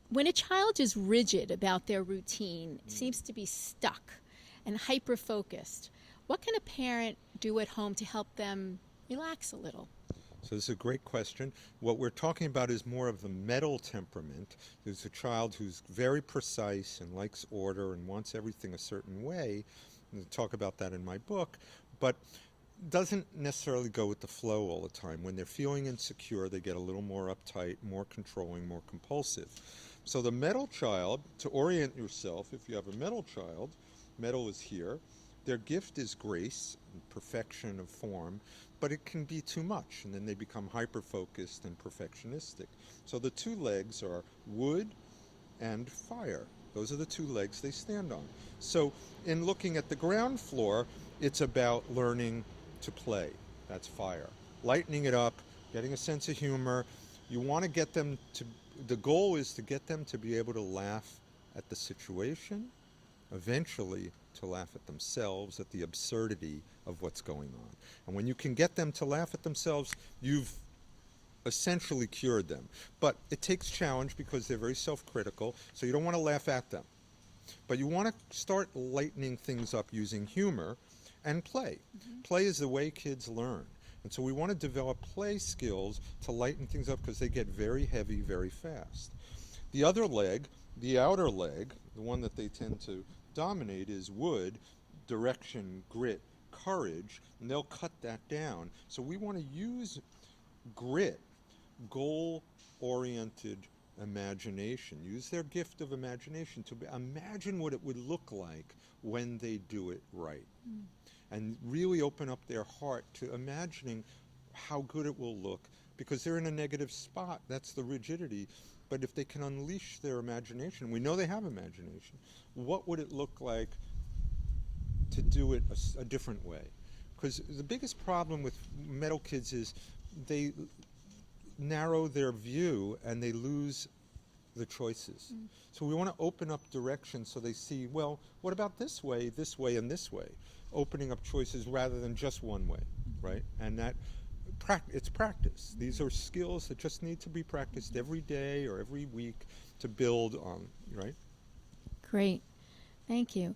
When a child is rigid about their routine, seems to be stuck and hyper-focused, what can a parent do at home to help them relax a little? So this is a great question. What we're talking about is more of the metal temperament. There's a child who's very precise and likes order and wants everything a certain way. I'll talk about that in my book, but doesn't necessarily go with the flow all the time. When they're feeling insecure, they get a little more uptight, more controlling, more compulsive. So the metal child, to orient yourself, if you have a metal child, metal is here. Their gift is grace, perfection of form, but it can be too much, and then they become hyper-focused and perfectionistic. So the two legs are wood and fire. Those are the two legs they stand on. So in looking at the ground floor, it's about learning to play. That's fire. Lightening it up, getting a sense of humor. You want to get them to, the goal is to get them to be able to laugh at the situation, eventually to laugh at themselves, at the absurdity of what's going on. And when you can get them to laugh at themselves, you've essentially cured them. But it takes challenge because they're very self-critical, so you don't want to laugh at them. But you want to start lightening things up using humor and play. Play is the way kids learn. And so we want to develop play skills to lighten things up because they get very heavy very fast. The other leg, the outer leg, the one that they tend to dominate is wood, direction, grit, courage, and they'll cut that down. So we want to use grit, goal-oriented imagination, use their gift of imagination to imagine what it would look like when they do it right. And really open up their heart to imagining how good it will look, because they're in a negative spot. That's the rigidity. But if they can unleash their imagination, we know they have imagination, what would it look like to do it a different way? Because the biggest problem with metal kids is they narrow their view and they lose the choices. So we want to open up direction so they see, well, what about this way, and this way? Opening up choices rather than just one way, right? And that it's practice. These are skills that just need to be practiced every day or every week to build on, right? Great. Thank you.